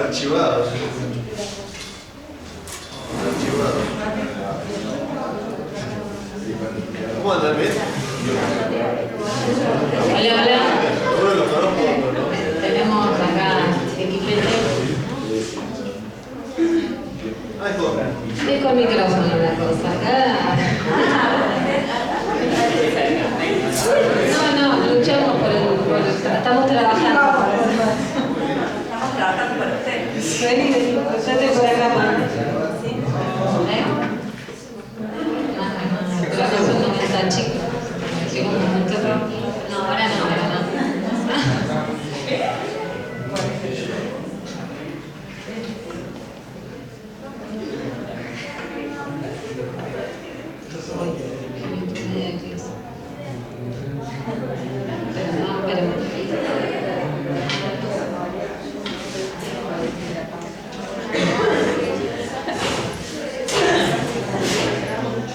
Archivado. Archivado. ¿Cómo andan? ¿Bien? Hola, hola. Bueno, lo conozco, ¿no? Tenemos acá equipete. Ah, es todo. Es con micrófono la cosa. No, luchamos por el. Estamos trabajando. Estamos trabajando para usted. Vení, sentate por acá. ¿Sí? Pero no son 90 chicos. Así como nosotros. No, ahora no.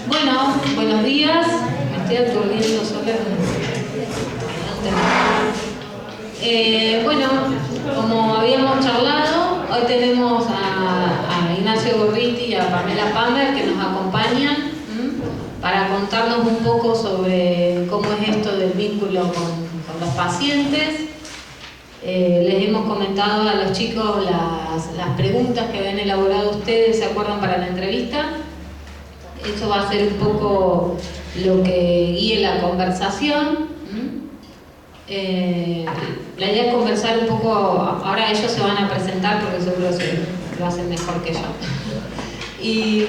Bueno, buenos días. Me estoy aturdiendo sola. Bueno, como habíamos charlado, hoy tenemos a Ignacio Gorriti y a Pamela Pamer que nos acompañan para contarnos un poco sobre cómo es esto del vínculo con los pacientes. Les hemos comentado a los chicos las preguntas que habían elaborado ustedes, ¿se acuerdan? Para la entrevista. Eso va a ser un poco lo que guíe la conversación. La idea es conversar un poco, ahora ellos se van a presentar porque seguro lo hacen mejor que yo. Y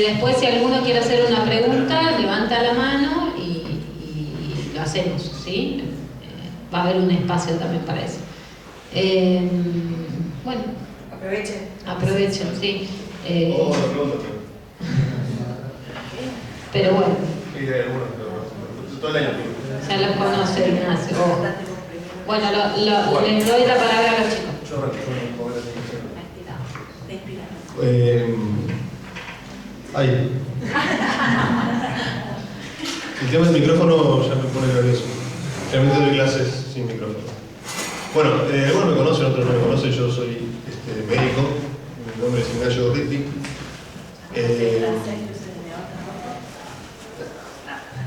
después si alguno quiere hacer una pregunta, levanta la mano y lo hacemos, ¿sí? Va a haber un espacio también para eso. Bueno. Aprovechen, sí. Pero bueno. Sí, hay algunos, pero todo el año. Ya los conoce Ignacio. Bueno, les doy la palabra a los chicos. Yo arranqué con un ahí. El tema del micrófono ya me pone nervioso. Realmente doy clases sin micrófono. Bueno, algunos me conocen, otros no me conocen. Yo soy médico. Mi nombre es Ignacio Gorriti.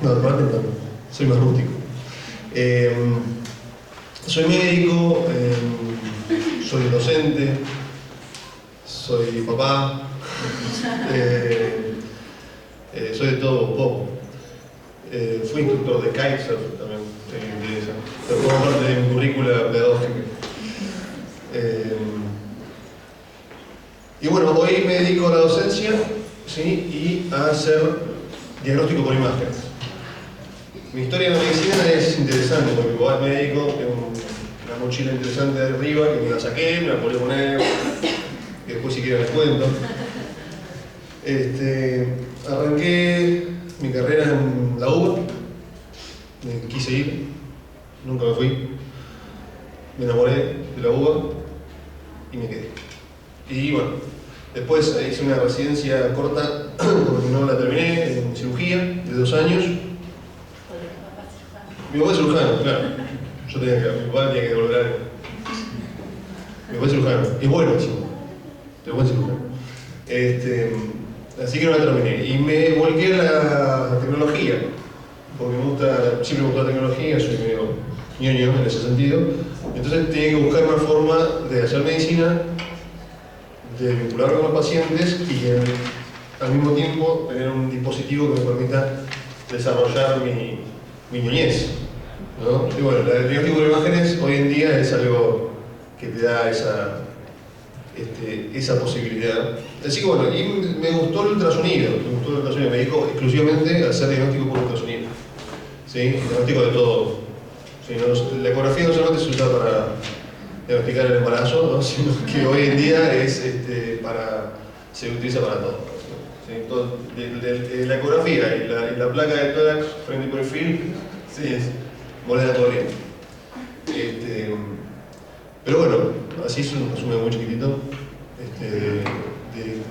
No, realmente no. Soy más rústico. Soy médico, soy docente, soy papá, soy de todo un poco. Fui instructor de kitesurf también, me interesa. Pero como parte de mi currícula pedagógica. Y bueno, hoy me dedico a la docencia, ¿sí? Y a hacer diagnóstico por imágenes. Mi historia en la medicina es interesante porque mi papá es médico, tengo una mochila interesante de arriba que me la saqué, me la volví a poner, y después si quieren les cuento. Arranqué mi carrera en la UBA, me quise ir, nunca me fui, me enamoré de la UBA y me quedé. Y bueno, después hice una residencia corta, porque no la terminé, en cirugía, de 2 años. Mi papá es cirujano, claro. Mi papá tenía que devolver algo. Mi papá es cirujano. Es buenísimo. Es buen cirujano. Así que no la terminé. Y me volqué a la tecnología. Porque siempre me gustó la tecnología, soy medio ñoño en ese sentido. Entonces tenía que buscar una forma de hacer medicina, de vincularme con los pacientes y al mismo tiempo tener un dispositivo que me permita desarrollar mi ñoñez, ¿no? Y bueno, el diagnóstico de imágenes hoy en día es algo que te da esa posibilidad. Así que bueno, y me gustó el ultrasonido, me dedico exclusivamente a hacer diagnóstico por ultrasonido. ¿Sí? Diagnóstico de todo. ¿Sí? La ecografía no solamente se usa para diagnosticar el embarazo, ¿no? Sino que hoy en día se utiliza para todo. ¿Sí? La ecografía y la placa de tórax frente y perfil, sí, es moneda corriente. Pero bueno, así es un resumen muy chiquitito de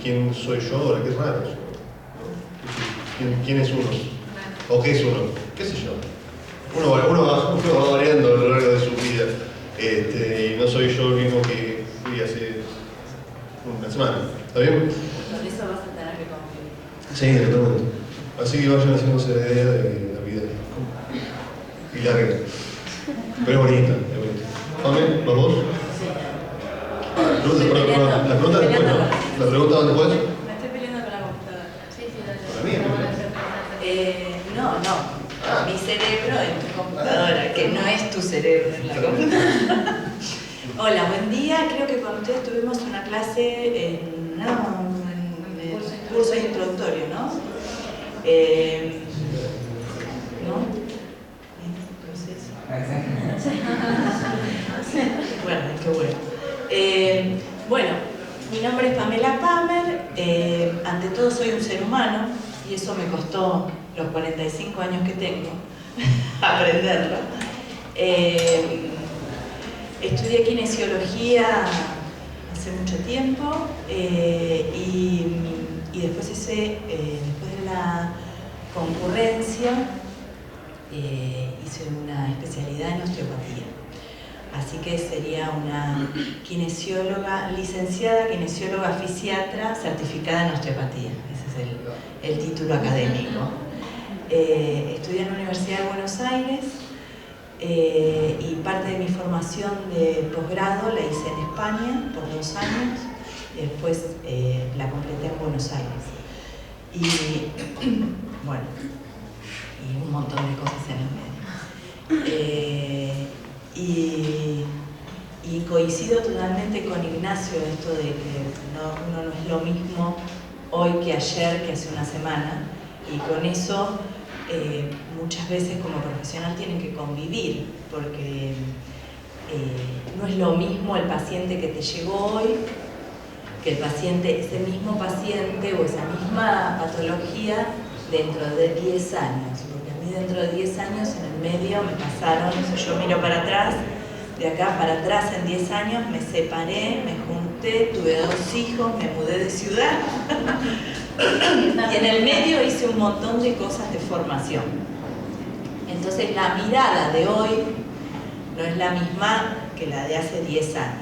quién soy yo ahora, qué raro, ¿no? ¿Quién es uno? ¿O qué es uno? ¿Qué sé yo? Uno va variando a lo largo de su vida. Y no soy yo el mismo que fui hace ¿Está bien? Con eso vas a tener que convivir. Sí, totalmente. Así que vayan haciéndose la idea de la vida y larga. Pero es bonita, es bonita. ¿Pame? ¿Vamos? La pregunta después, ¿no? ¿La pregunta van después? Me estoy peleando con la computadora. Sí, dale. Para mí, No. Mi cerebro en tu computadora, que no es tu cerebro en la computadora. Hola, buen día. Creo que con ustedes tuvimos una clase en el curso introductorio, ¿no? ¿No? Recuerden, qué bueno. Bueno, mi nombre es Pamela Pamer. Ante todo soy un ser humano y eso me costó los 45 años que tengo aprenderlo. Estudié kinesiología hace mucho tiempo y después después de la concurrencia hice una especialidad en osteopatía. Así que sería una kinesióloga, licenciada kinesióloga fisiatra certificada en osteopatía. Ese es el título académico. Estudié en la Universidad de Buenos Aires y parte de mi formación de posgrado la hice en España por 2 años y después la completé en Buenos Aires. Y bueno, y un montón de cosas en el medio. Y coincido totalmente con Ignacio esto de que uno no es lo mismo hoy que ayer, que hace una semana, y con eso muchas veces como profesional tienen que convivir, porque no es lo mismo el paciente que te llegó hoy que el paciente, ese mismo paciente o esa misma patología dentro de 10 años, porque a mí dentro de 10 años en el medio me pasaron, si yo miro para atrás, de acá para atrás en 10 años me separé, me junté, tuve 2 hijos, me mudé de ciudad y en el medio hice un montón de cosas de formación. Entonces la mirada de hoy no es la misma que la de hace 10 años.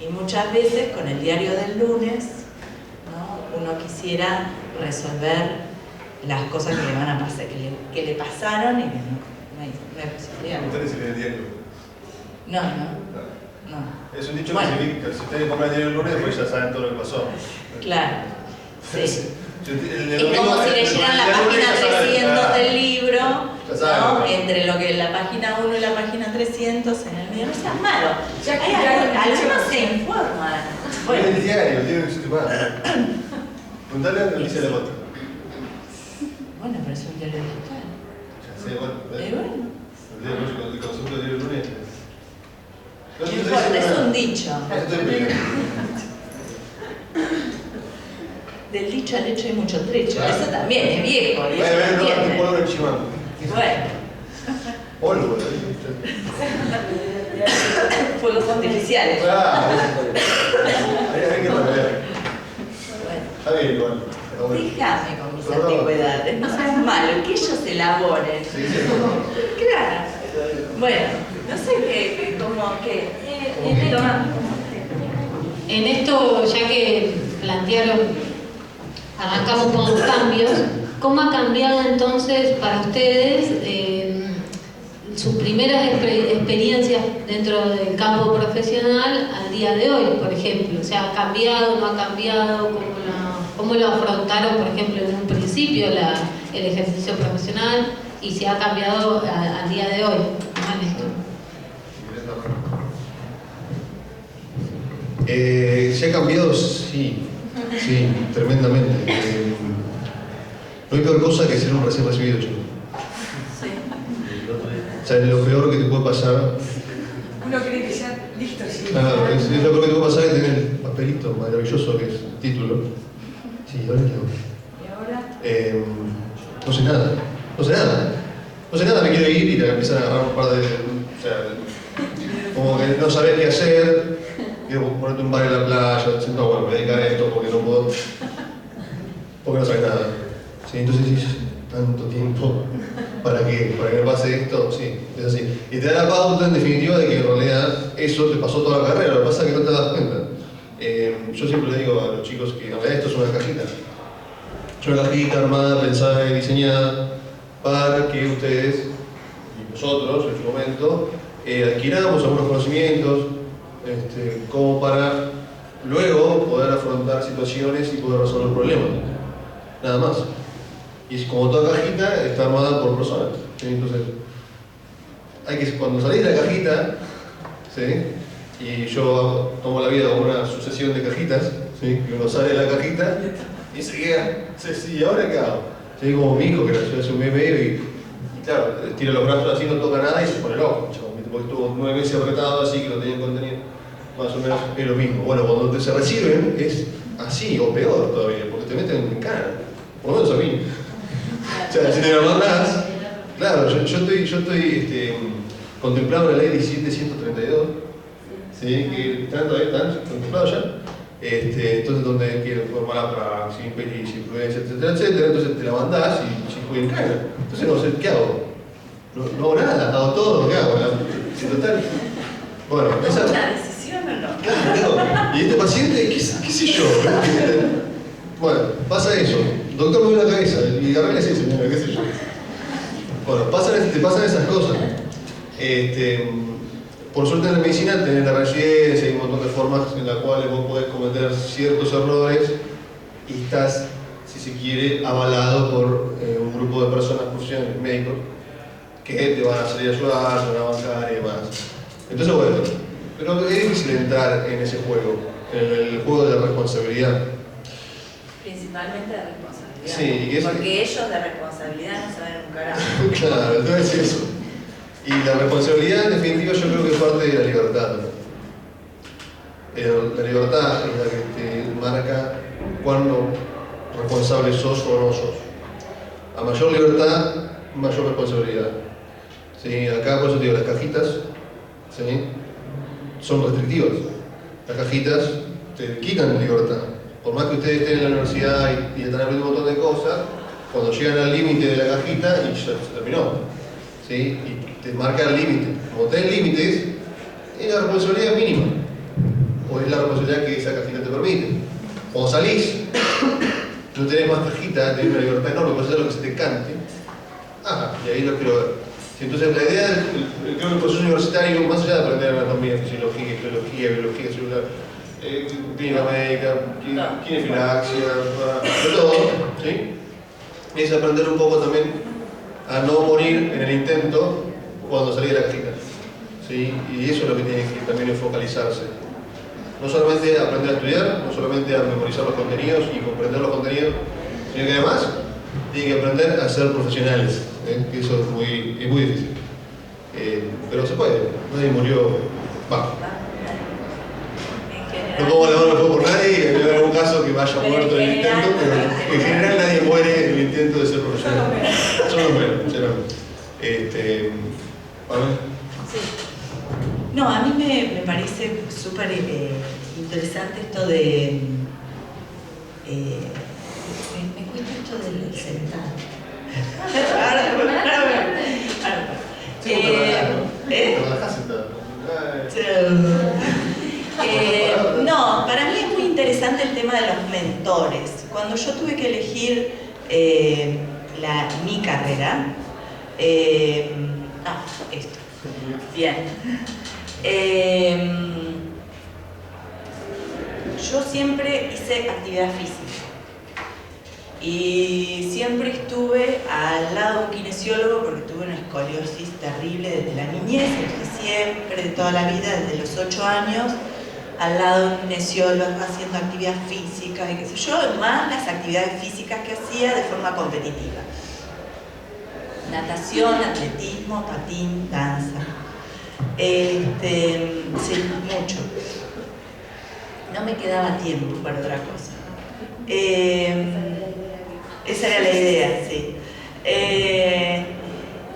Y muchas veces con el diario del lunes, ¿no? Uno quisiera resolver las cosas que le van a pasar, que le pasaron y que no hay posibilidad. ¿Ustedes se leen el diario? No. Es un dicho Bueno. que significa que si ustedes compran el diario el lunes, pues ya saben todo lo que pasó. Claro, sí. Es como si leyeran la página 300 del libro, ya saben, ¿no? Entre lo que la página 1 y la página 300 en el medio. No seas malo. Ya Hay algunos se informan. Bueno, el diario no se te va. Preguntale a Alicia de la Bota. Bueno, pero es un diario digital. Ya sé, bueno. Bueno. El concepto del diario del lunes. No importa, es un dicho. Del dicho al hecho hay mucho trecho. Claro. Eso también es viejo. Y eso Bueno, lo no, entienden. polvo en Chimán. Bueno, Polvo, fuegos artificiales. claro. Hay que saber. Bueno, Está bien, igual. Está bueno. déjame con mis No. antigüedades. No seas malo, que ellos elaboren. Sí, sí. Claro. Bueno, no sé qué. En esto, ya que plantearon, arrancamos con los cambios, ¿cómo ha cambiado entonces para ustedes sus primeras experiencias dentro del campo profesional al día de hoy, por ejemplo? O sea, ¿ha cambiado, no ha cambiado? ¿Cómo lo afrontaron, por ejemplo, en un principio el ejercicio profesional? Y si ha cambiado al día de hoy, ¿no? En esto. ¿Se ha cambiado? Sí, tremendamente. No hay peor cosa que ser un recién recibido, chico. Sí. O sea, lo peor que te puede pasar, Uno cree que ya listo, sí. claro, es lo peor que te puede pasar es tener el papelito maravilloso que es el título. Sí, ¿ahora qué hago? ¿Y ahora? No sé nada, me quiero ir y te empiezan a agarrar un par de. O sea, como que no sabes qué hacer, quiero ponerte un bar en la playa, no, bueno, me dedicar a esto porque no puedo. Porque no sabes nada. Sí, entonces dices, tanto tiempo, ¿para qué? ¿Para que me pase esto? Sí, es así. Y te da la pauta en definitiva de que en realidad eso te pasó toda la carrera, lo que pasa es que no te das cuenta. Yo siempre le digo a los chicos que en realidad esto es una cajita. Es una cajita armada, pensada y diseñada para que ustedes y nosotros en su momento adquiramos algunos conocimientos como para luego poder afrontar situaciones y poder resolver problemas. Nada más. Y como toda cajita está armada por personas. ¿Sí? Entonces, cuando salís de la cajita, ¿sí? Y yo tomo la vida como una sucesión de cajitas, ¿sí? Que uno sale de la cajita y se queda, ¿y ahora qué hago? ¿Sí? Como mi hijo que nació hace un mes y medio y claro, tira los brazos así, no toca nada y se pone loco, porque estuvo 9 meses apretado así que no tenía contenido. Más o menos es lo mismo. Bueno, cuando se reciben es así o peor todavía, porque te meten en cara, por lo menos a mí. O sea, si te lo mandás, claro, yo estoy contemplado en la ley 17132, ¿sí? Que están contemplados ya. Entonces, donde quieren formar la praxis, impericia, imprudencia, etcétera, etcétera, entonces te la mandás y se juega en cara. Entonces, no sé, ¿qué hago? No hago nada, hago todo, ¿qué hago? En total. Bueno, esa. ¿Una decisión o no? Claro. Y este paciente, ¿qué sé yo? Bueno, pasa eso. Doctor, me duele la cabeza. Y arregla así, señora, qué sé yo. Bueno, te pasan esas cosas. Por suerte en la medicina tenés la residencia y un montón de formas en las cuales vos podés cometer ciertos errores y estás, si se quiere, avalado por un grupo de personas profesionales médicos que te van a salir a ayudar, te van a bancar y demás. Entonces, bueno, pero es difícil entrar en ese juego, en el juego de la responsabilidad. Principalmente de responsabilidad. Sí, porque ellos de responsabilidad no saben un carajo. Claro, entonces eso. Y la responsabilidad, en definitiva, yo creo que es parte de la libertad. La libertad es la que te marca cuándo responsable sos o no sos. A mayor libertad, mayor responsabilidad. ¿Sí? Acá, por eso te digo, las cajitas, ¿sí? Son restrictivas. Las cajitas te quitan libertad. Por más que ustedes estén en la universidad y están aprendiendo un montón de cosas, cuando llegan al límite de la cajita y ya se terminó. ¿Sí? Y te marca el límite. Como tenés límites, es la responsabilidad mínima. O es la responsabilidad que esa cajita te permite. Cuando salís, no tenés más cajita, tenés una libertad enorme, puedes hacer lo que se te cante. Y ahí lo quiero ver. Entonces, la idea creo que el proceso universitario, más allá de aprender anatomía, fisiología, histología, biología celular, clínica médica, kinefilaxia, de todo, ¿sí? Es aprender un poco también a no morir en el intento cuando salís de la clínica, ¿sí? Y eso es lo que tiene que también focalizarse. No solamente aprender a estudiar, no solamente a memorizar los contenidos y comprender los contenidos, sino que además tienen que aprender a ser profesionales, que eso es muy difícil. Pero se puede, nadie murió. No pongo la mano en el fuego por nadie, hay algún caso que vaya muerto en el intento, pero en general nadie muere en el intento de ser profesional. Yo no muero, sinceramente. Sí. No, a mí me parece súper interesante esto de... me cuesta esto del sentado. No, para mí es muy interesante el tema de los mentores. Cuando yo tuve que elegir mi carrera, esto. Bien. Yo siempre hice actividad física y siempre estuve al lado de un kinesiólogo porque tuve una escoliosis terrible desde la niñez, entonces siempre, de toda la vida, desde los 8 años, al lado de un kinesiólogo haciendo actividad física y qué sé yo, más las actividades físicas que hacía de forma competitiva. Natación, atletismo, patín, danza. Sí, mucho. No me quedaba tiempo para otra cosa. Esa era la idea, sí.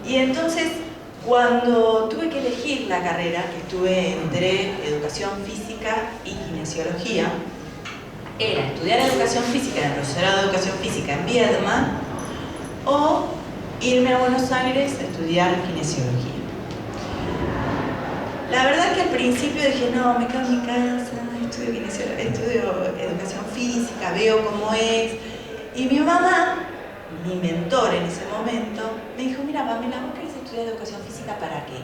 Y entonces, cuando tuve que elegir la carrera, que estuve entre educación física y kinesiología, era estudiar educación física en el profesorado de educación física en Viedma o irme a Buenos Aires a estudiar kinesiología. La verdad que al principio dije, no, me quedo en mi casa, estudio educación física, veo cómo es. Y mi mamá, mi mentor en ese momento, me dijo, mira Pamela, ¿vos querés estudiar educación física para qué?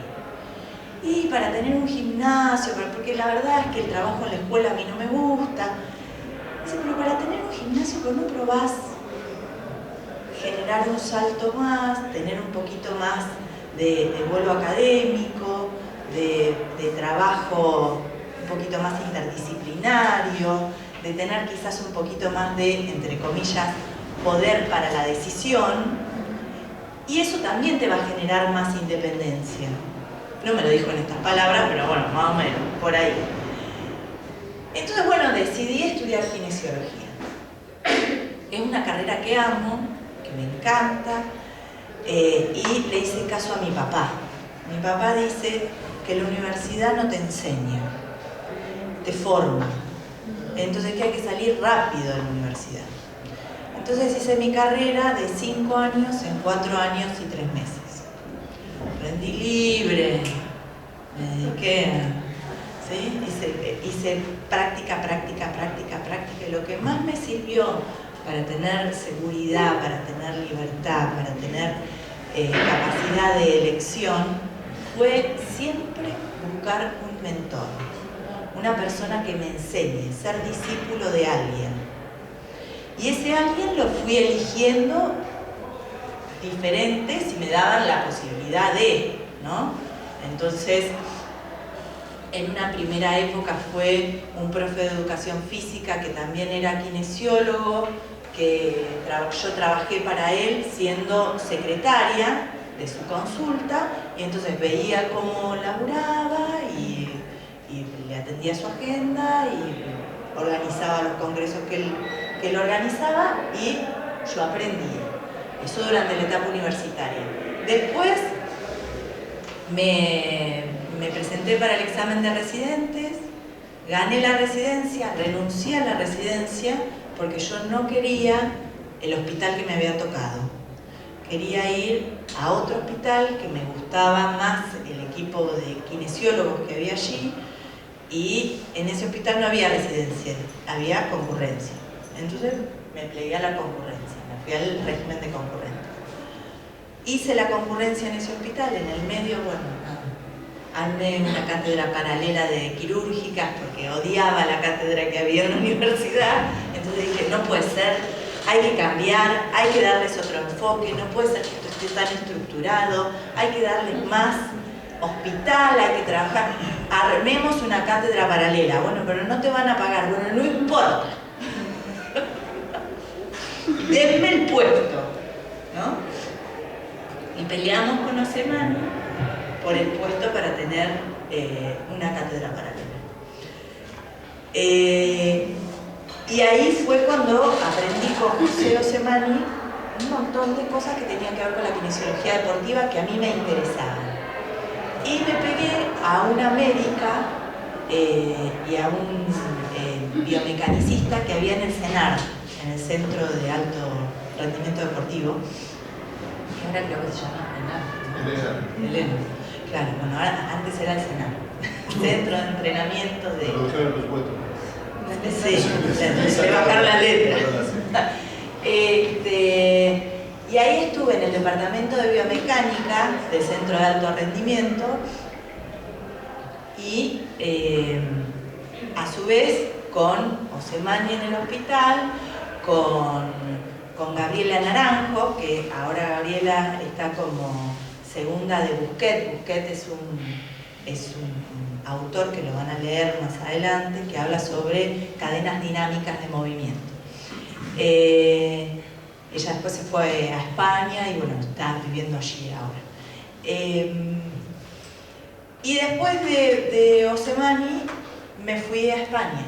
Y para tener un gimnasio, porque la verdad es que el trabajo en la escuela a mí no me gusta. Dice, pero para tener un gimnasio, ¿no probás generar un salto más, tener un poquito más de vuelo académico, de trabajo un poquito más interdisciplinario, de tener quizás un poquito más de, entre comillas, poder para la decisión? Y eso también te va a generar más independencia. No me lo dijo en estas palabras, pero bueno, más o menos, por ahí. Entonces, bueno, decidí estudiar kinesiología. Es una carrera que amo, que me encanta, y le hice caso a mi papá. Mi papá dice que la universidad no te enseña, te forma. Entonces que hay que salir rápido de la universidad. Entonces hice mi carrera de 5 años en 4 años y 3 meses. Rendí libre, me dediqué, ¿sí? Hice práctica, y lo que más me sirvió para tener seguridad, para tener libertad, para tener capacidad de elección, fue siempre buscar un mentor, una persona que me enseñe, ser discípulo de alguien. Y ese alguien lo fui eligiendo diferente si me daban la posibilidad de, ¿no? Entonces, en una primera época fue un profe de educación física que también era kinesiólogo, que yo trabajé para él siendo secretaria de su consulta, y entonces veía cómo laburaba y le atendía su agenda y organizaba los congresos que él organizaba, y yo aprendía. Eso durante la etapa universitaria. Después me presenté para el examen de residentes, gané la residencia, renuncié a la residencia porque yo no quería el hospital que me había tocado. Quería ir a otro hospital que me gustaba más el equipo de kinesiólogos que había allí, y en ese hospital no había residencia, había concurrencia. Entonces me plegué a la concurrencia, me fui al régimen de concurrente. Hice la concurrencia en ese hospital, en el medio, bueno, armé una cátedra paralela de quirúrgicas porque odiaba la cátedra que había en la universidad. Entonces dije, no puede ser, hay que cambiar, hay que darles otro enfoque, no puede ser que esto esté tan estructurado, hay que darles más hospital, hay que trabajar. Armemos una cátedra paralela. Bueno, pero no te van a pagar. Bueno, no importa. Denme el puesto, ¿no? Y peleamos con Osemani por el puesto para tener una cátedra paralela. Y ahí fue cuando aprendí con José Osemani un montón de cosas que tenían que ver con la kinesiología deportiva que a mí me interesaban. Y me pegué a una médica y a un biomecanicista que había en el CENAR, en el Centro de Alto Rendimiento Deportivo, que ahora creo que se llama Elena. Claro, bueno, antes era el CENAR, Centro de Entrenamiento de... Reducción del presupuesto. Sí, de bajar la letra. Y ahí estuve en el departamento de biomecánica del Centro de Alto Rendimiento, y a su vez con Osemani en el hospital, con Gabriela Naranjo, que ahora Gabriela está como segunda de Busquet. Busquet es un autor que lo van a leer más adelante, que habla sobre cadenas dinámicas de movimiento. Ella después se fue a España y bueno, está viviendo allí ahora. Y después de Osemani me fui a España,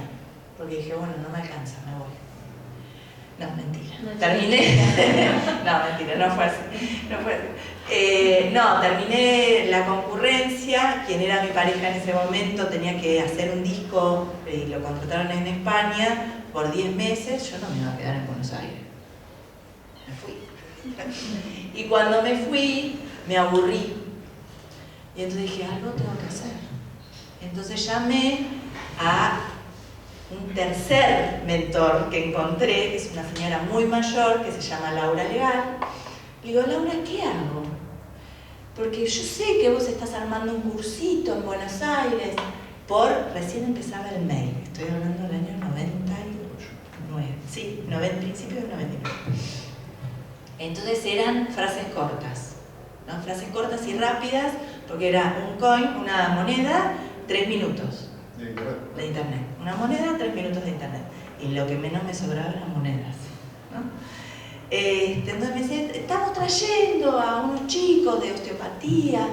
porque dije, bueno, no me alcanza, me voy. No, mentira. Terminé. No, mentira, no fue así. Terminé la concurrencia. Quien era mi pareja en ese momento tenía que hacer un disco y lo contrataron en España por 10 meses. Yo no me iba a quedar en Buenos Aires. Me fui. Y cuando me fui, me aburrí. Y entonces dije, algo tengo que hacer. Entonces llamé a un tercer mentor que encontré, que es una señora muy mayor, que se llama Laura Legal. Le digo, Laura, ¿qué hago? Porque yo sé que vos estás armando un cursito en Buenos Aires. Recién empezaba el mail, estoy hablando del año 99, sí, principio del 99. Entonces eran frases cortas, ¿no? Frases cortas y rápidas, porque era un coin, una moneda, 3 minutos de internet. Una moneda, 3 minutos de internet. Y lo que menos me sobraba eran monedas, ¿no? Entonces me decía, estamos trayendo a unos chicos de osteopatía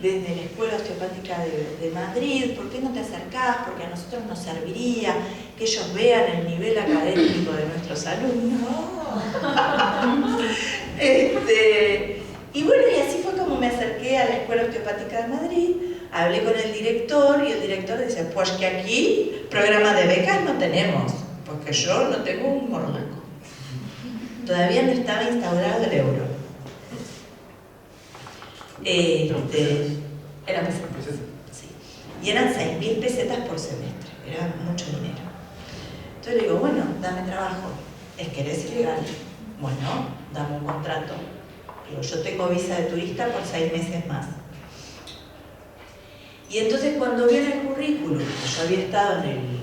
desde la Escuela Osteopática de Madrid, ¿por qué no te acercás? Porque a nosotros nos serviría que ellos vean el nivel académico de nuestros alumnos. Y bueno, y así fue como me acerqué a la Escuela Osteopática de Madrid, hablé con el director y el director decía, pues que aquí programa de becas no tenemos, porque yo no tengo un morlaco. Todavía no estaba instaurado el euro. Eran pesetas. Sí. Y eran 6.000 pesetas por semestre, era mucho dinero. Entonces le digo, bueno, dame trabajo. ¿Es que eres ilegal? Bueno, dame un contrato. Digo, yo tengo visa de turista por 6 meses más. Y entonces cuando vi en el currículum, yo había estado en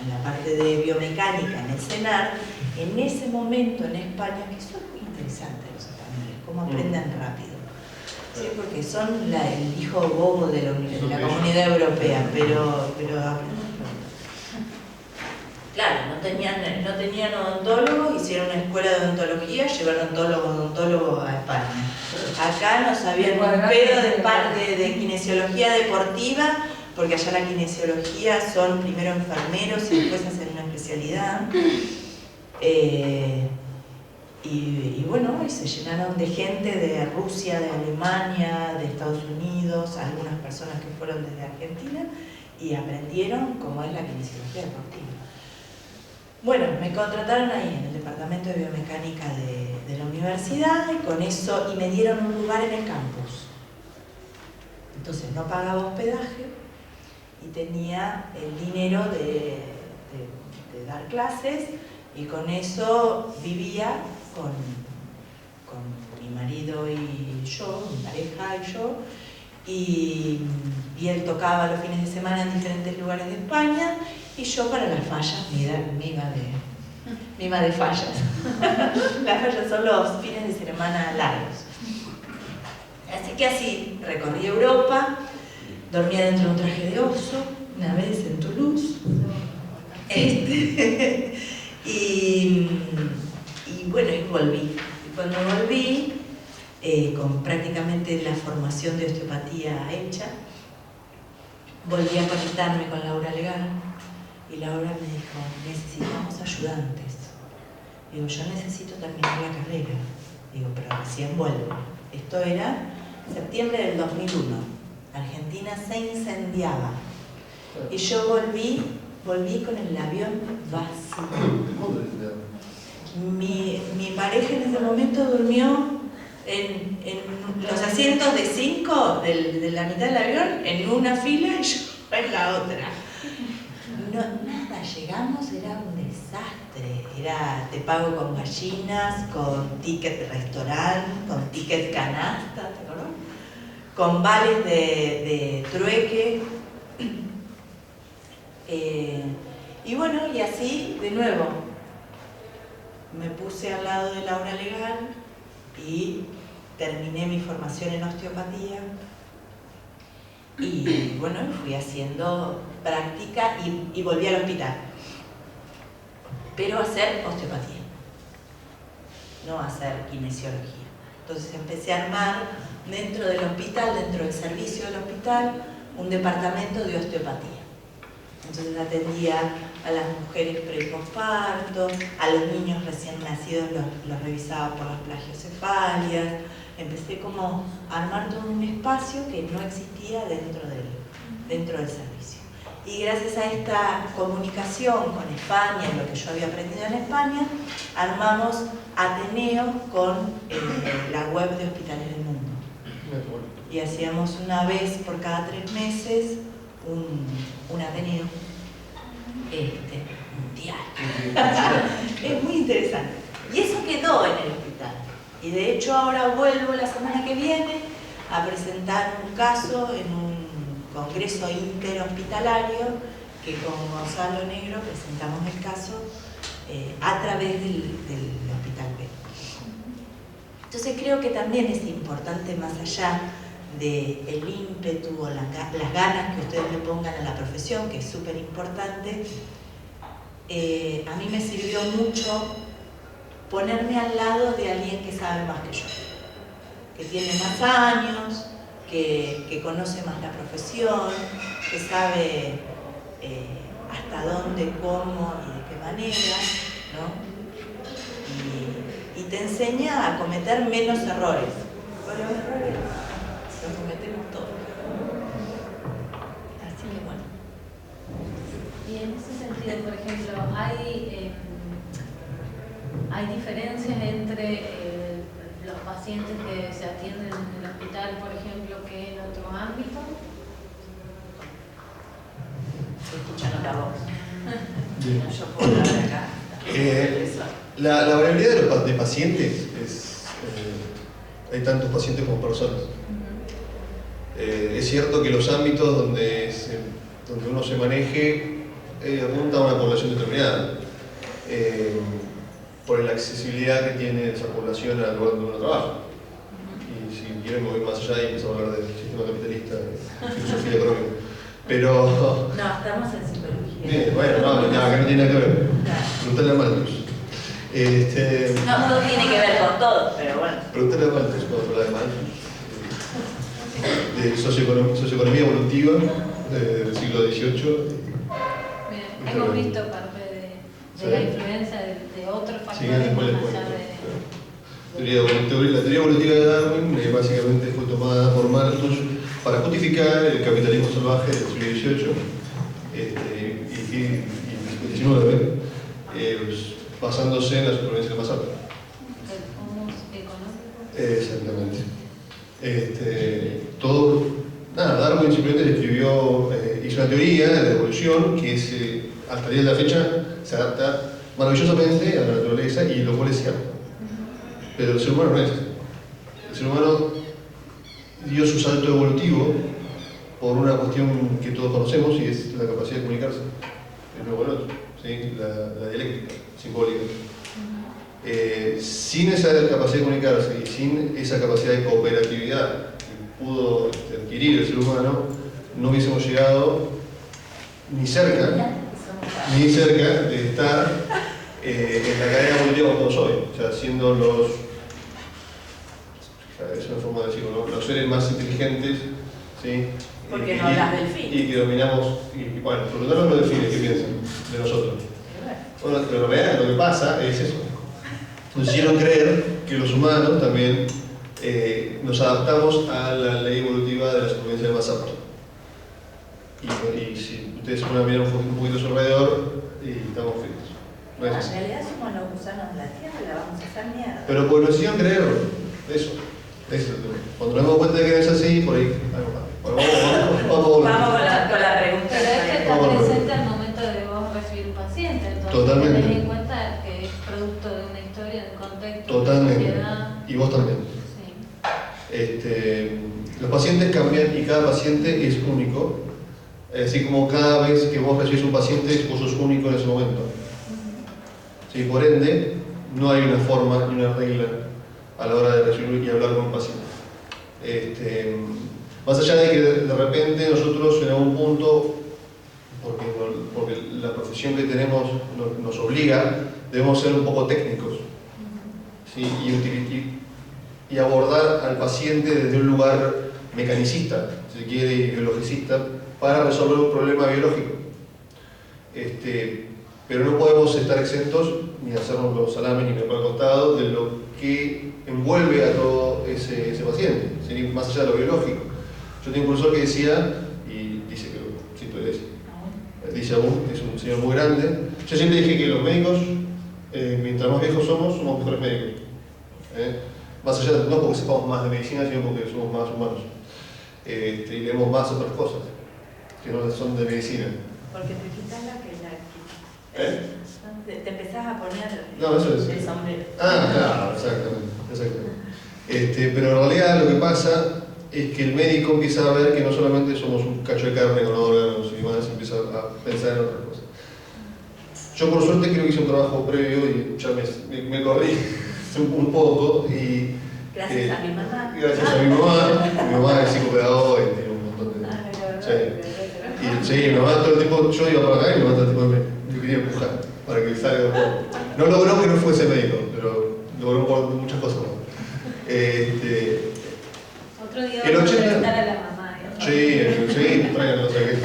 la parte de biomecánica, en el CENAR, en ese momento en España, que eso es muy interesante los españoles, cómo aprenden rápido. Sí, porque son el hijo bobo de la Comunidad Europea, pero aprenden rápido. Claro, no tenían odontólogos, hicieron una escuela de odontología, llevaron odontólogos a España. Acá no sabían un pedo de kinesiología deportiva, porque allá la kinesiología son primero enfermeros y después hacen una especialidad. Y bueno, y se llenaron de gente de Rusia, de Alemania, de Estados Unidos, algunas personas que fueron desde Argentina y aprendieron cómo es la kinesiología deportiva. Bueno, me contrataron ahí en el departamento de biomecánica de la universidad y con eso, y me dieron un lugar en el campus. Entonces no pagaba hospedaje y tenía el dinero de dar clases y con eso vivía con mi marido y yo, mi pareja y yo, y él tocaba los fines de semana en diferentes lugares de España y yo para las fallas me iba de fallas. Las fallas son los fines de semana largos. Así que así recorrí Europa, dormía dentro de un traje de oso, una vez en Toulouse. Y bueno, y volví. Y cuando volví, con prácticamente la formación de osteopatía hecha, volví a conectarme con Laura Legal y Laura me dijo, necesitamos ayudantes. Digo, yo necesito terminar la carrera. Digo, pero recién vuelvo. Esto era septiembre del 2001. Argentina se incendiaba. Y yo volví con el avión vacío. Mi pareja en ese momento durmió en los asientos de 5 de la mitad del avión, en una fila y yo en la otra. Nada, llegamos, era un desastre. Te pago con gallinas, con ticket de restaurante, con ticket canasta, ¿te acuerdas? Con vales de trueque. Y bueno, y así, de nuevo, me puse al lado de Laura Legal y terminé mi formación en osteopatía. Y bueno, fui haciendo práctica y volví al hospital. Pero a hacer osteopatía, no a hacer kinesiología. Entonces empecé a armar dentro del hospital, dentro del servicio del hospital, un departamento de osteopatía. Entonces atendía a las mujeres pre y posparto, a los niños recién nacidos los revisaba por las plagiocefalias. Empecé como a armar todo un espacio que no existía dentro del servicio. Y gracias a esta comunicación con España y lo que yo había aprendido en España, armamos Ateneo con la web de Hospitales del Mundo. Y hacíamos una vez por cada 3 meses un Ateneo mundial. Es muy interesante. Y eso quedó en el hospital. Y de hecho ahora vuelvo la semana que viene a presentar un caso en un congreso interhospitalario que con Gonzalo Negro presentamos el caso a través del Hospital B. Entonces creo que también es importante, más allá del ímpetu o las ganas que ustedes le pongan a la profesión, que es súper importante, a mí me sirvió mucho ponerme al lado de alguien que sabe más que yo, que tiene más años, que conoce más la profesión, que sabe hasta dónde, cómo y de qué manera, ¿no? Y te enseña a cometer menos errores. Porque los errores los cometemos todos. Así que bueno. Y en ese sentido, por ejemplo, ¿hay diferencias entre los pacientes que se atienden en el hospital, por ejemplo, que en otro ámbito? Escuchando la voz. No, yo puedo hablar acá. La variabilidad de pacientes es... hay tantos pacientes como personas. Es cierto que los ámbitos donde uno se maneje apunta a una población determinada. Por la accesibilidad que tiene esa población al lugar donde uno trabaja. Y si quieren me voy más allá y empiezo a hablar del sistema capitalista, de filosofía económica. Pero... No, estamos en psicología. bueno, que no tiene nada que ver. Preguntale a Malthus. No, todo tiene que ver con todo, pero bueno. Preguntale a Malthus cuando habla de Malthus. De socioeconomía evolutiva del siglo XVIII. Hemos visto parte de la influencia de otros factores más allá La teoría evolutiva de Darwin básicamente fue tomada por Malthus para justificar el capitalismo salvaje del siglo XVIII y XIX, basándose en la supervivencia del más alto. Exactamente. Darwin simplemente escribió, hizo una teoría de la evolución que es, hasta el día de la fecha se adapta maravillosamente a la naturaleza y lo cual es cierto. Pero el ser humano no es. El ser humano dio su salto evolutivo por una cuestión que todos conocemos y es la capacidad de comunicarse. El uno con el otro, ¿sí? La dialéctica simbólica. Sin esa capacidad de comunicarse y sin esa capacidad de cooperatividad que pudo adquirir el ser humano, no hubiésemos llegado ni cerca de estar en la cadena evolutiva como todos hoy, o sea, siendo es una forma de decirlo, los seres más inteligentes, ¿sí? Porque no hablas del fin. Y que dominamos, bueno, preguntaron a los delfines, ¿qué piensan de nosotros? Bueno, pero en realidad lo que pasa es eso. Nos hicieron creer que los humanos también nos adaptamos a la ley evolutiva de la supervivencia del más apto. Y si ustedes se ponen a mirar un poquito a su alrededor, estamos fritos. No es así. En realidad somos los gusanos de la tierra y la vamos a hacer mierda. Pero pues nos hicieron creer eso. Cuando nos damos cuenta de que no es así, por ahí vamos con la pregunta. Pero es que está presente al momento de vos recibir un paciente, entonces totalmente. tenés en cuenta que es producto de una historia, de un contexto, Totalmente. de sociedad. Y vos también. Sí. Los pacientes cambian y cada paciente es único. Así como cada vez que vos recibís un paciente, vos sos único en ese momento. Sí, por ende, no hay una forma ni una regla a la hora de recibir y hablar con un paciente. Más allá de que de repente nosotros en algún punto, porque la profesión que tenemos nos obliga, debemos ser un poco técnicos, ¿sí? y abordar al paciente desde un lugar mecanicista, si se quiere, y biologicista, para resolver un problema biológico. Pero no podemos estar exentos ni hacernos los salames ni mirar al costado de lo que envuelve a todo ese paciente, ¿sí? Más allá de lo biológico. Yo tengo un profesor que decía, y dice que, sí, todavía dice aún, es un señor muy grande, yo siempre dije que los médicos, mientras más viejos somos mejores médicos. Más allá de, no porque sepamos más de medicina, sino porque somos más humanos. Y leemos más otras cosas que no son de medicina. Porque te quitas la que te empezás a poner No, eso es. el sombrero. Ah, claro, exactamente. Pero en realidad lo que pasa es que el médico empieza a ver que no solamente somos un cacho de carne con órganos y demás, empieza a pensar en otras cosas. Yo por suerte creo que hice un trabajo previo y ya me corrí un poco y... Gracias a mi mamá. Gracias a mi mamá es psicopedagoga y tiene un montón de... Sí, mi mamá todo el tiempo, yo iba para acá y mi mamá todo el tiempo me quería empujar para que salga un poco. No logró que no fuese médico, pero logró por muchas cosas más. Otro día el vamos a 80. entrevistar a la mamá. Sí, traigan, o sea que...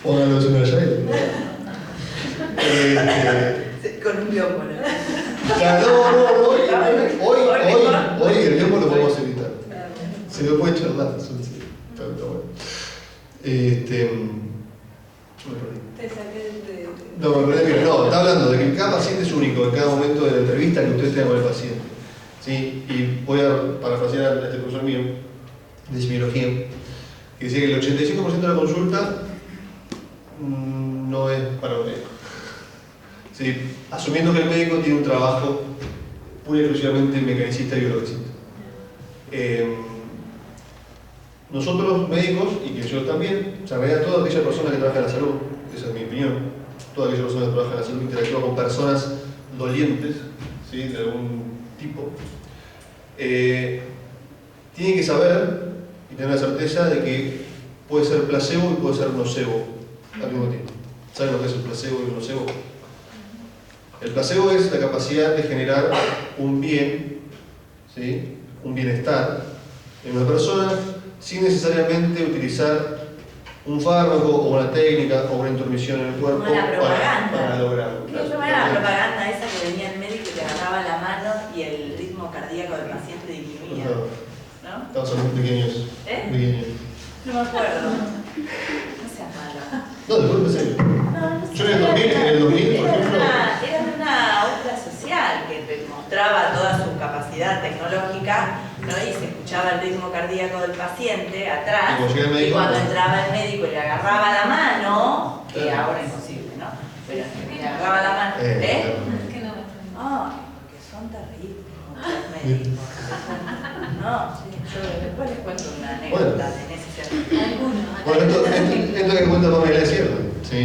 Pónganlo en una llave. Con un biólogo. Hoy el biólogo lo podemos evitar. Se me puede charlar, eso sí. Está bueno. Te saqué de... No, me perdí. No, está hablando de que cada paciente es único en cada momento de la entrevista que usted tenga con el paciente. ¿Sí? Y voy a parafrasear a este profesor mío de semiología, que decía que el 85% de la consulta no es para un médico. ¿Sí? Asumiendo que el médico tiene un trabajo pura y exclusivamente mecanicista y biologicista. Nosotros los médicos, y que yo también, o sea, en realidad toda aquella persona que trabaja en la salud, esa es mi opinión, toda aquella persona que trabaja en la salud interactúa con personas dolientes, ¿sí? De algún tipo, tiene que saber y tener la certeza de que puede ser placebo y puede ser nocebo al mismo tiempo. ¿Saben lo que es el placebo y el nocebo? El placebo es la capacidad de generar un bien, ¿sí? Un bienestar en una persona sin necesariamente utilizar un fármaco o una técnica o una intromisión en el cuerpo para lograrlo. ¿Qué era la propaganda esa que venía el médico y te agarraba la mano y el ritmo cardíaco del paciente disminuía? ¿No? Estamos hablando de pequeños. Pequeños. No me acuerdo. No seas malo. No, después empecé. Yo en el 2000, por ejemplo... Era una obra social que mostraba toda su capacidad tecnológica, ¿no? Y se escuchaba el ritmo cardíaco del paciente atrás. Y cuando entraba el médico y le agarraba la mano, que ahora es imposible, ¿no? Pero le agarraba la mano. Que no. Porque son terribles los médicos. No, yo después les cuento una anécdota en ese sentido. Bueno, esto que cuenta Pamela es cierto. ¿Sí?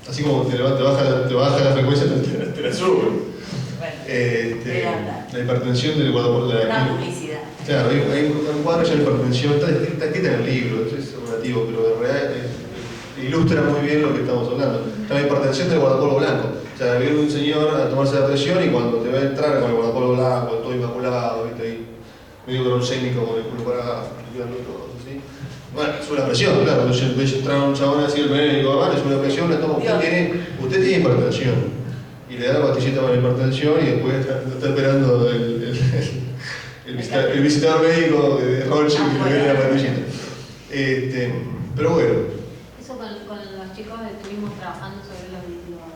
Así como te baja la frecuencia, te la sube. La hipertensión del guardapolvo. Una publicidad. Claro, hay un cuadro ya de hipertensión, está escrita en el libro, eso es relativo, pero en realidad ilustra muy bien lo que estamos hablando. La hipertensión del guardapolvo blanco. O sea, viene un señor a tomarse la presión y cuando te va a entrar con el guardapolvo blanco, todo inmaculado, ¿viste? Ahí, medio bronzémico con el culo para abajo, ¿sí? Bueno, sube la presión, claro. Cuando ves entrar un chabón así, el médico, vale, sube la presión, le toma, usted tiene hipertensión. Y le da la pastillita para la hipertensión y después está esperando el visitador médico de Roche que le dé la pastillita. Pero bueno. Eso con los chicos estuvimos trabajando sobre los videos.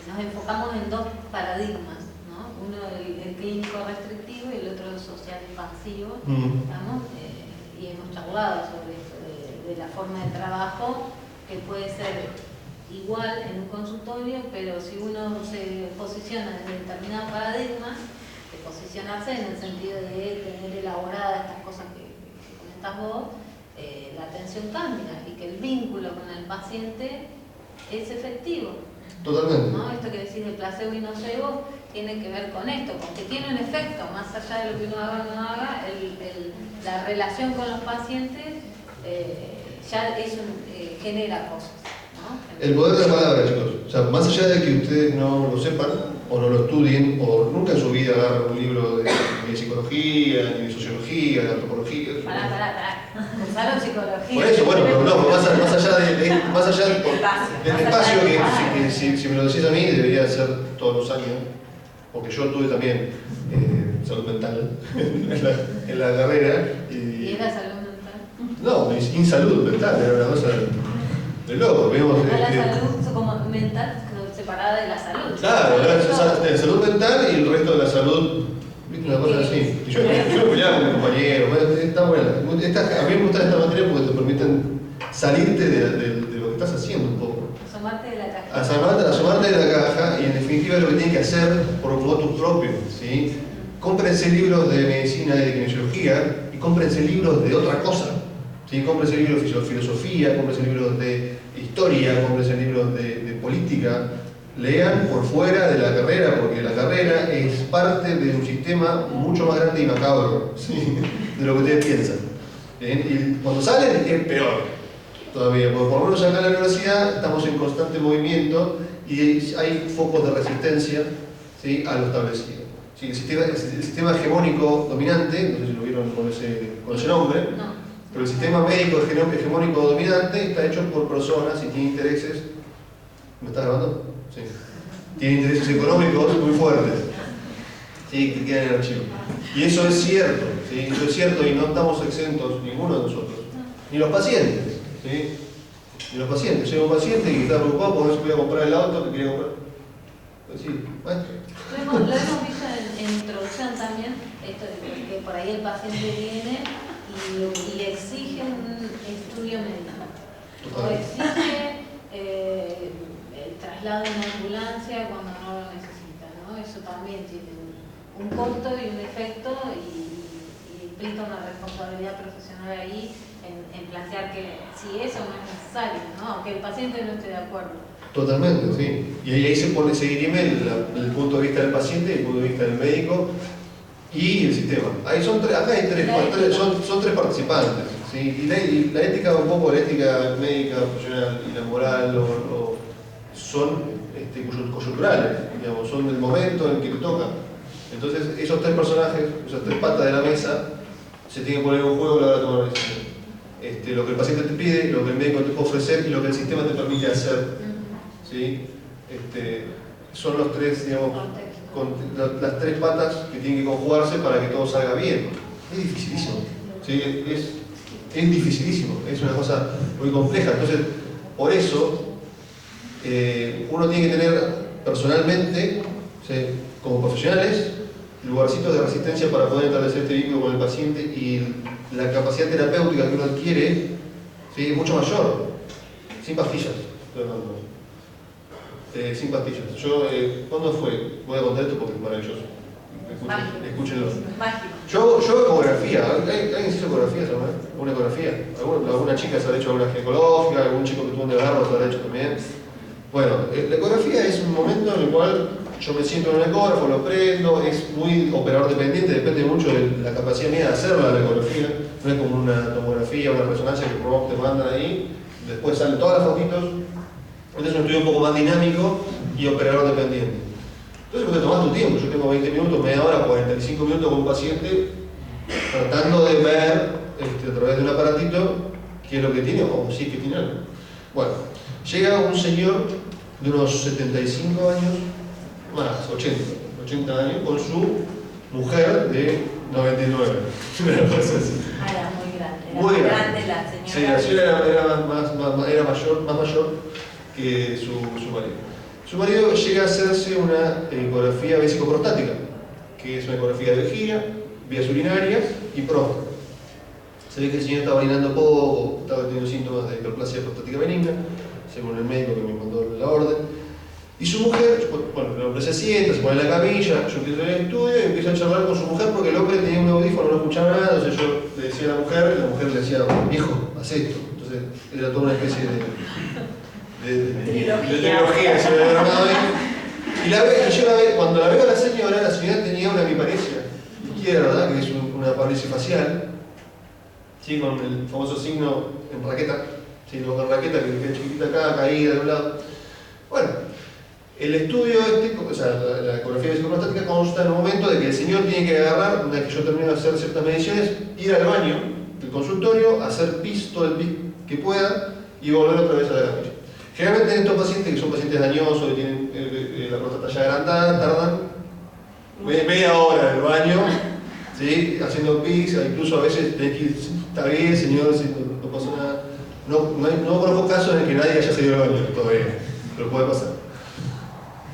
Nos enfocamos en dos paradigmas, ¿no? Uno el clínico restrictivo y el otro el social expansivo, digamos, y hemos charlado sobre esto de la forma de trabajo que puede ser igual en un consultorio, pero si uno se posiciona en determinado paradigma, de posicionarse en el sentido de tener elaboradas estas cosas que comentas vos, la atención cambia y que el vínculo con el paciente es efectivo. Totalmente. ¿No? Esto que decís de placebo y nocebo tiene que ver con esto, porque tiene un efecto, más allá de lo que uno haga o no haga, la relación con los pacientes ya genera cosas. El poder de la palabra, chicos. O sea, más allá de que ustedes no lo sepan, o no lo estudien, o nunca en su vida agarran un libro de psicología, ni de sociología, de antropología. Pará. Usaron psicología. Por eso, bueno, pero no, más allá del espacio que si me lo decís a mí, debería ser todos los años, porque yo tuve también salud mental en la carrera. ¿Y era salud mental? No, insalud mental, era una cosa de loco. La salud como mental separada de la salud. Claro, la salud mental y el resto de la salud, ¿viste? Una cosa así. Y yo me peleaba con mi compañero, está buena. A mí me gusta esta materia porque te permiten salirte de lo que estás haciendo un poco. Asomarte de la caja. Asomarte de la caja y en definitiva es lo que tienen que hacer por voto propio, ¿sí? Cómprense libros de medicina y de kinesiología y cómprense libros de otra cosa, ¿sí? Cómprense libros de filosofía, cómprense libros de historia, cómprense libros de política. Lean por fuera de la carrera, porque la carrera es parte de un sistema mucho más grande y macabro, ¿sí? De lo que ustedes piensan. Y cuando salen es peor todavía, porque por lo menos acá en la universidad estamos en constante movimiento y hay focos de resistencia, ¿sí? A lo establecido. ¿Sí? El sistema hegemónico dominante, no sé si lo vieron con ese nombre, No. pero el sistema médico hegemónico dominante está hecho por personas y tiene intereses. ¿Me estás grabando? Sí. Tiene intereses económicos muy fuertes, ¿sí? Que quedan en el archivo. Y eso es cierto, ¿sí? Eso es cierto y no estamos exentos, ninguno de nosotros, ni los pacientes, ¿sí? Ni los pacientes. Llega un paciente que está preocupado porque no se podía comprar el auto que quería comprar. Pues sí, maestro. Lo hemos visto en introducción también, esto de que por ahí el paciente viene y le exige un estudio médico. O exige el traslado en ambulancia cuando no lo necesita, ¿no? Eso también tiene un costo y un efecto y implica una responsabilidad profesional ahí en plantear que si eso no es necesario, ¿no? Aunque el paciente no esté de acuerdo. Totalmente, sí. Y ahí se dirime el punto de vista del paciente, el punto de vista del médico y el sistema. Ahí acá hay son tres participantes, ¿sí? Y la ética, un poco la ética médica, profesional y la moral son coyunturales, digamos, son del momento en que te toca. Entonces, esos tres personajes, esas tres patas de la mesa, se tienen que poner en juego a la hora de tomar una decisión. Lo que el paciente te pide, lo que el médico te puede ofrecer y lo que el sistema te permite hacer. ¿Sí? Son los tres, digamos, las tres patas que tienen que conjugarse para que todo salga bien. Es dificilísimo, ¿sí? Es dificilísimo, es una cosa muy compleja. Entonces, por eso, uno tiene que tener personalmente, ¿sí? Como profesionales, lugarcitos de resistencia para poder establecer este vínculo con el paciente y la capacidad terapéutica que uno adquiere, ¿sí? Es mucho mayor, sin pastillas. Sin pastillas. ¿Cuándo fue? Voy a contar esto porque es maravilloso. Escúchenlo. Yo hago ecografía. ¿Alguien hizo ecografía alguna vez? ¿Una ecografía? ¿Alguna chica se ha hecho alguna ginecológica? ¿Algún chico que tuvo un desgarro se lo ha hecho también? Bueno, la ecografía es un momento en el cual yo me siento en un ecógrafo, lo prendo, es muy operador dependiente, depende mucho de la capacidad mía de hacerla la ecografía. No es como una tomografía o una resonancia que por vos te mandan ahí, después salen todas las fotitos. Este es un estudio un poco más dinámico y operador dependiente. Entonces, vos te tomás tu tiempo. Yo tengo 20 minutos, media hora, 45 minutos con un paciente tratando de ver a través de un aparatito qué es lo que tiene o si es que tiene algo. Bueno, llega un señor de unos 75 años, más 80 años, con su mujer de 99. Era muy grande. Era muy grande la señora. Sí, la señora era más mayor que su marido. Su marido llega a hacerse una ecografía vesicoprostática, que es una ecografía de vejiga, vías urinarias y próstata. Se ve que el señor estaba orinando poco, estaba teniendo síntomas de hiperplasia prostática benigna, según el médico que me mandó la orden. Y su mujer, bueno, el hombre se sienta, se pone en la camilla, yo empiezo el estudio y empiezo a charlar con su mujer porque el hombre tenía un audífono, no escuchaba nada, entonces yo le decía a la mujer le decía, viejo, haz esto. Entonces era toda una especie de trilogía se me había armado ahí. Cuando la veo a la señora tenía una biparesia izquierda, ¿verdad? Que es una paresia facial, ¿sí? Con el famoso signo en raqueta, ¿sí? Con la raqueta que queda chiquitita acá, caída de un lado. Bueno, el estudio o sea, la ecografía vesicoprostática consta en un momento de que el señor tiene que agarrar, una vez que yo termino de hacer ciertas mediciones, ir al baño del consultorio, hacer pis, todo el pis que pueda y volver otra vez a la camilla. Generalmente en estos pacientes que son pacientes dañosos, que tienen la próstata ya agrandada, tardan media hora en el baño, ¿sí? Haciendo pis, incluso a veces tenés que ir, está bien señor, no pasa nada. No conozco casos en el que nadie haya salido del baño todavía, pero puede pasar.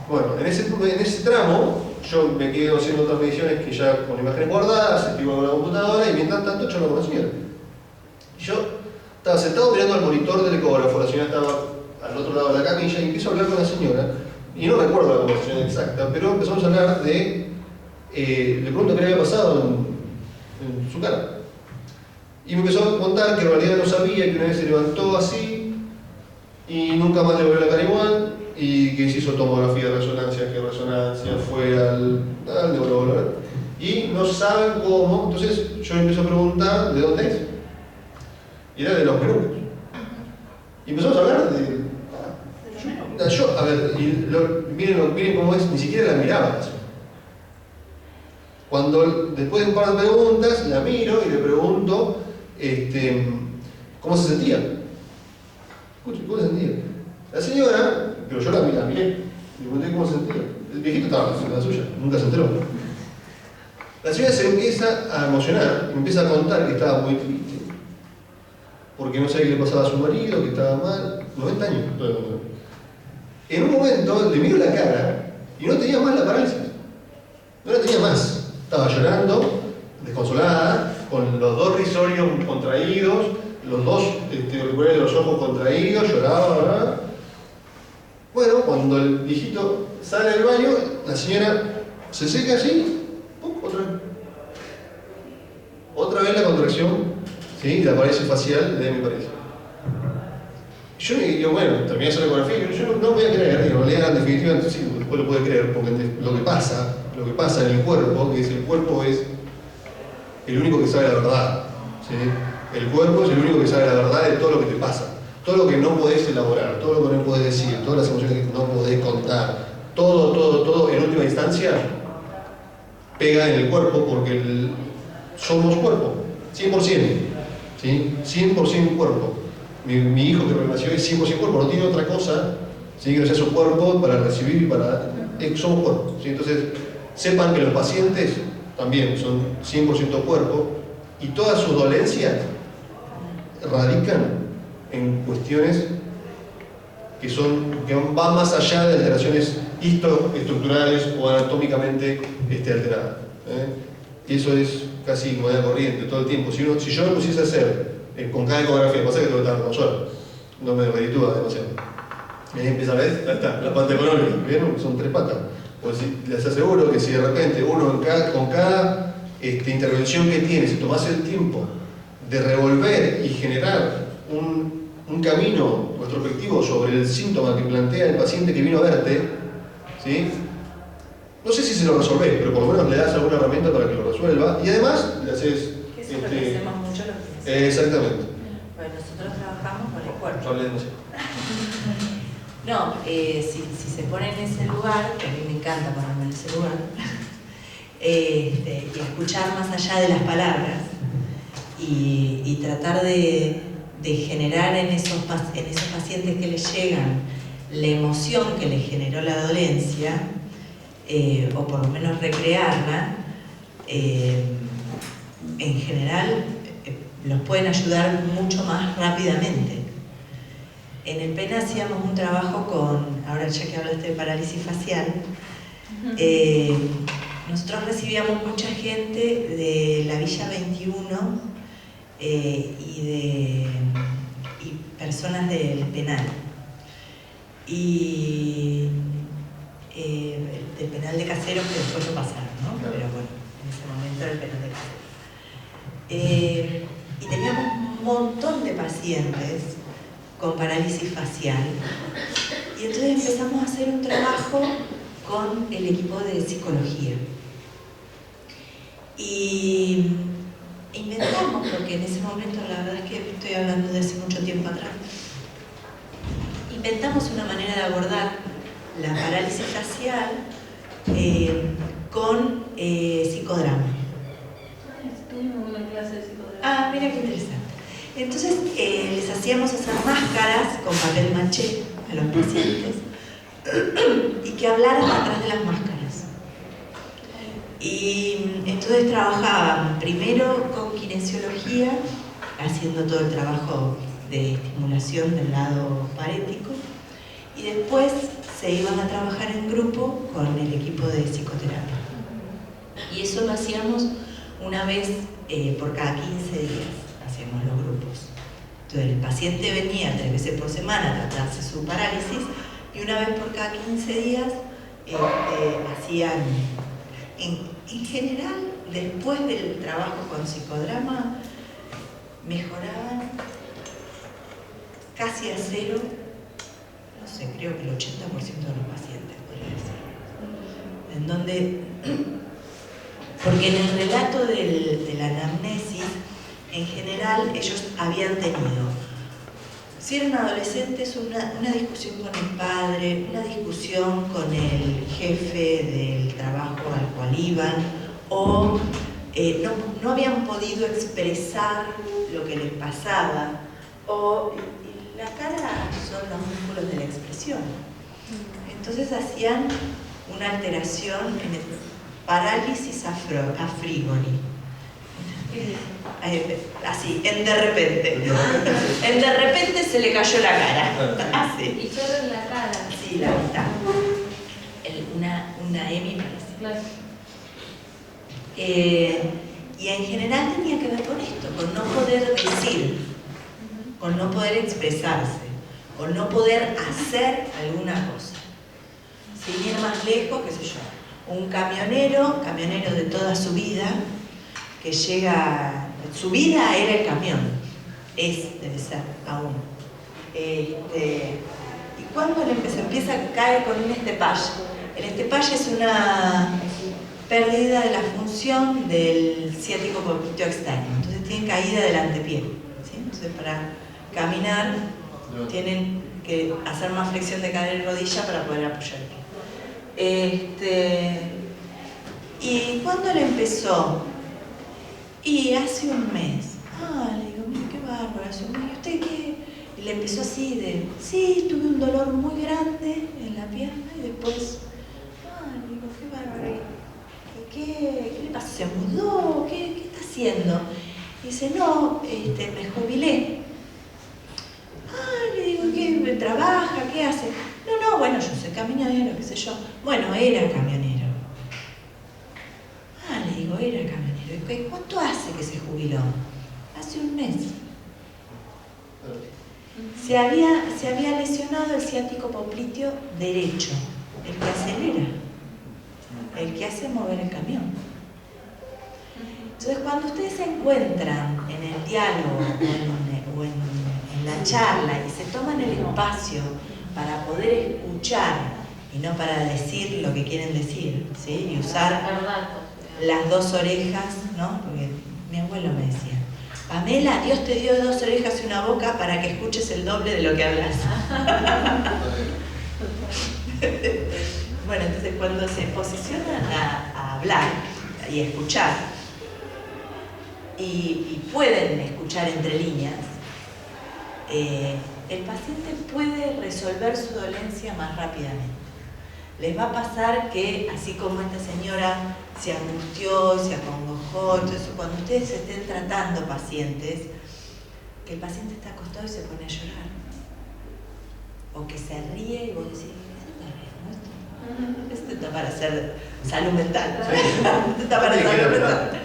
Bueno, en ese tramo yo me quedo haciendo otras mediciones que ya con imágenes guardadas, escribo con la computadora y mientras tanto charlo con la señora. Y yo Estaba sentado mirando al monitor del ecógrafo, la señora estaba al otro lado de la camilla y empiezo a hablar con la señora, y no recuerdo la conversación exacta, pero empezamos a hablar de, le pregunto qué le había pasado en su cara. Y me empezó a contar que en realidad no sabía, que una vez se levantó así y nunca más le volvió la cara igual, y que se hizo tomografía de resonancia, que resonancia fue al neurólogo, y no saben cómo. Entonces yo empiezo a preguntar de dónde es. Y era de los menucos. Y empezamos a hablar de. Yo, a ver, miren cómo es, ni siquiera la miraba. Cuando después de un par de preguntas, la miro y le pregunto cómo se sentía. Escuche, ¿cómo se sentía? La señora, pero yo la miré, y le pregunté cómo se sentía. El viejito estaba haciendo la suya, nunca se enteró. La señora se empieza a emocionar, y empieza a contar que estaba muy triste, porque no sabía qué le pasaba a su marido, que estaba mal, 90 años. En un momento le miro la cara y no tenía más la parálisis, no la tenía más. Estaba llorando, desconsolada, con los dos risorios contraídos, los dos auriculares de los ojos contraídos, lloraba, ¿verdad? Bueno, cuando el viejito sale del baño, la señora se seca así, ¡pum! Otra vez la contracción, ¿sí? La parálisis facial de mi pareja. Yo digo, bueno, terminé de hacer la ecografía, yo no voy a creer, en realidad, definitivamente sí, después lo puede creer, porque lo que pasa en el cuerpo, que es el cuerpo es el único que sabe la verdad, ¿sí? El cuerpo es el único que sabe la verdad de todo lo que te pasa, todo lo que no podés elaborar, todo lo que no podés decir, todas las emociones que no podés contar, todo, en última instancia, pega en el cuerpo porque somos cuerpo, 100%, ¿sí? 100% cuerpo. Mi hijo que nació es 100% cuerpo, no tiene otra cosa, ¿sí? Que no sea su cuerpo para recibir y para... somos cuerpo, ¿sí? Entonces, sepan que los pacientes también son 100% cuerpo y todas sus dolencias radican en cuestiones que van más allá de alteraciones histoestructurales o anatómicamente alteradas. Y eso es casi moneda corriente todo el tiempo. Si yo me pusiese a hacer con cada ecografía, pasa que tengo que estar 2 horas, no me reditúa demasiado. Y ahí empieza a ver, ahí está, la pata económica, ¿vieron? Son 3 patas. Pues les aseguro que si de repente uno con cada intervención que tiene, si tomase el tiempo de revolver y generar un camino retrospectivo sobre el síntoma que plantea el paciente que vino a verte, ¿sí? No sé si se lo resolvés, pero por lo menos le das alguna herramienta para que lo resuelva y además le haces... Que eso es lo que hacemos mucho los fines. Exactamente. Bueno, nosotros trabajamos con el cuerpo. Hablé demasiado. No, si se pone en ese lugar, que a mí me encanta ponerme en ese lugar, y escuchar más allá de las palabras y tratar de generar en esos pacientes que les llegan la emoción que les generó la dolencia, o por lo menos recrearla, en general los pueden ayudar mucho más rápidamente. En el PEN hacíamos un trabajo ahora ya que hablaste de parálisis facial, nosotros recibíamos mucha gente de la Villa 21 y personas del penal. Y del penal de Caseros, que después lo pasaron, ¿no? Pero bueno, en ese momento era el penal de Caseros. Y teníamos un montón de pacientes con parálisis facial. Y entonces empezamos a hacer un trabajo con el equipo de psicología. Y inventamos, porque en ese momento la verdad es que estoy hablando de hace mucho tiempo atrás, inventamos una manera de abordar la parálisis facial con psicodrama. Tuvimos una clase de psicodrama. Ah, mira qué interesante. Entonces les hacíamos hacer máscaras con papel maché a los pacientes y que hablaran atrás de las máscaras. Y entonces trabajaban primero con kinesiología, haciendo todo el trabajo de estimulación del lado parético, y después se iban a trabajar en grupo con el equipo de psicoterapia. Y eso lo hacíamos una vez por cada 15 días, hacíamos los grupos. Entonces el paciente venía 3 veces por semana a tratarse su parálisis y una vez por cada 15 días hacían, en general, después del trabajo con psicodrama, mejoraban casi a cero, no sé, creo que el 80% de los pacientes, podría decir. En donde, porque en el relato de la anamnesis, en general, ellos habían tenido, si eran adolescentes, una discusión con el padre, una discusión con el jefe del trabajo al cual iban, o no habían podido expresar lo que les pasaba, o la cara son los músculos de la expresión. Entonces hacían una alteración en el parálisis afrígoni. Así, en de repente. En de repente se le cayó la cara. Así. Y solo en la cara. Sí, la mitad. Una hemi parece. Claro. Y en general tenía que ver con esto, con no poder decir, con no poder expresarse, con no poder hacer alguna cosa. Sin ir más lejos, qué sé yo, un camionero de toda su vida, que llega, su vida era el camión, debe ser aún. Y cuando él empieza a caer con un estepalle. El estepalle es una pérdida de la función del ciático popliteo externo, entonces tienen caída del antepié, ¿sí? Entonces para caminar tienen que hacer más flexión de cadera y rodilla para poder apoyar el pie. ¿Y cuándo le empezó? Y hace un mes. Le digo, mira qué bárbaro, hace un mes. ¿Y usted qué? Y le empezó así de, sí, tuve un dolor muy grande en la pierna y después, le digo, qué bárbaro. ¿Qué le pasa? ¿Se mudó? ¿Qué está haciendo? Y dice, no, me jubilé. Le digo, ¿qué trabaja? ¿Qué hace? No, bueno, yo soy camionero, qué sé yo. Bueno, era camionero. Le digo, era camionero. ¿Y cuánto hace que se jubiló? Hace un mes. Se había lesionado el ciático popliteo derecho, el que acelera, el que hace mover el camión. Entonces, cuando ustedes se encuentran en el diálogo o en la charla y se toman el espacio para poder escuchar y no para decir lo que quieren decir, ¿sí? Y usar las 2 orejas, ¿no? Porque mi abuelo me decía, Pamela, Dios te dio 2 orejas y una boca para que escuches el doble de lo que hablas. Bueno, entonces cuando se posicionan a hablar y a escuchar, y pueden escuchar entre líneas, el paciente puede resolver su dolencia más rápidamente. Les va a pasar que, así como esta señora se angustió, se acongojó, entonces cuando ustedes estén tratando pacientes, que el paciente está acostado y se pone a llorar, o que se ríe y vos decís, esto está para hacer salud mental. Esto está para salud mental.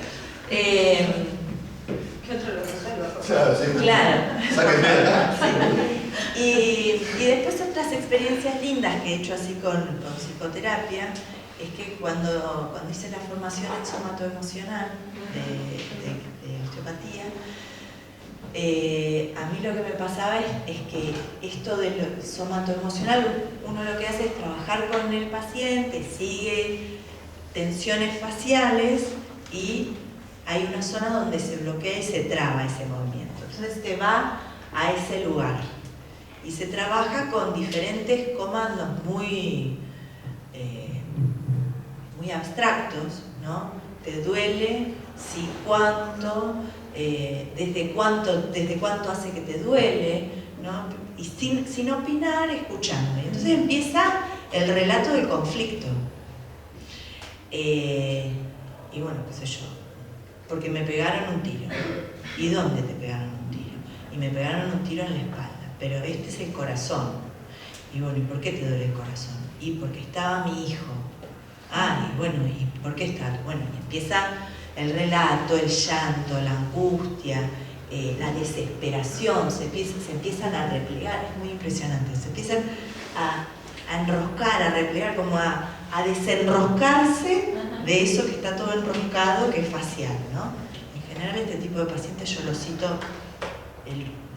¿Qué otro lo resuelva? Claro, sí. Claro. Sáquenme de acá. Sí. Y después otras experiencias lindas que he hecho así con psicoterapia, es que cuando hice la formación en somatoemocional de osteopatía, a mí lo que me pasaba es que esto del somatoemocional, uno lo que hace es trabajar con el paciente, sigue tensiones faciales y hay una zona donde se bloquea y se traba ese movimiento. Entonces se va a ese lugar y se trabaja con diferentes comandos muy abstractos, ¿no? Te duele, sí, cuánto, desde cuánto hace que te duele, ¿no? Y sin opinar, escuchando. Y entonces empieza el relato del conflicto. Y bueno, qué sé yo, porque me pegaron un tiro. ¿Y dónde te pegaron un tiro? Y me pegaron un tiro en la espalda, pero este es el corazón. Y bueno, ¿y por qué te duele el corazón? Y porque estaba mi hijo. Y bueno, ¿y por qué está? Bueno, y empieza el relato, el llanto, la angustia, la desesperación, se empiezan a replegar, es muy impresionante, se empiezan a enroscar, a replegar, como a desenroscarse de eso que está todo enroscado, que es facial, ¿no? En general este tipo de pacientes yo lo cito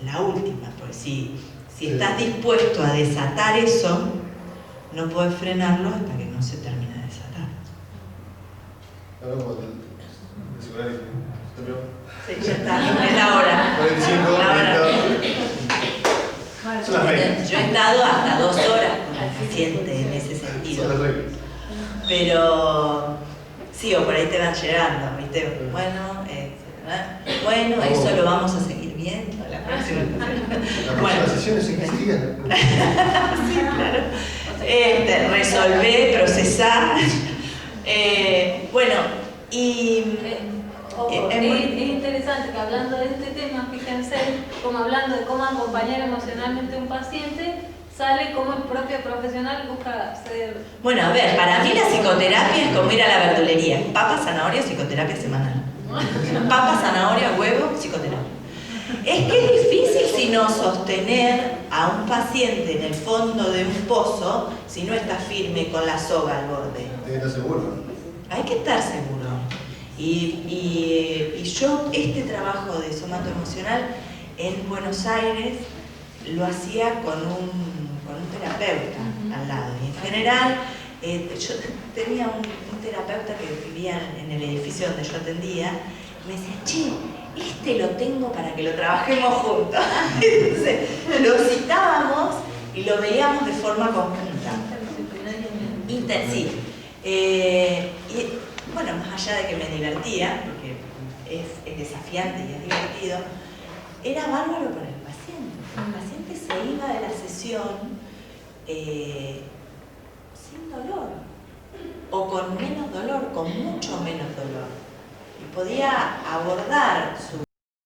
la última, porque si estás dispuesto a desatar eso, no puedes frenarlo hasta que no se termine de desatar. Hablamos del psicoanálisis. Sí, ya está, es la hora. 45, La hora. Son las reglas. Yo he estado hasta 2 horas con el paciente en ese sentido. Son las reglas. Pero sí, o por ahí te van llegando, ¿viste? Bueno, eso lo vamos a seguir viendo la próxima sesión. La próxima sesión es en 15 días. Sí, claro. Resolver, procesar. Bueno, y es interesante que hablando de este tema, fíjense, como hablando de cómo acompañar emocionalmente a un paciente, sale como el propio profesional busca ser... bueno, a ver, para mí la psicoterapia es como ir a la verdulería. Papa, zanahoria, psicoterapia semanal. Papa, zanahoria, huevo, psicoterapia. Es que es difícil si no sostener a un paciente en el fondo de un pozo si no está firme con la soga al borde. Tiene que estar seguro. Hay que estar seguro. Y yo este trabajo de somato emocional en Buenos Aires lo hacía con un terapeuta al lado. Y en general yo tenía un terapeuta que vivía en el edificio donde yo atendía y me decía, che, lo tengo para que lo trabajemos juntos. Entonces lo citábamos y lo veíamos de forma conjunta. Sí. Y bueno, más allá de que me divertía, porque es desafiante y es divertido, era bárbaro para el paciente. El paciente se iba de la sesión sin dolor, o con menos dolor, con mucho menos dolor, y podía abordar su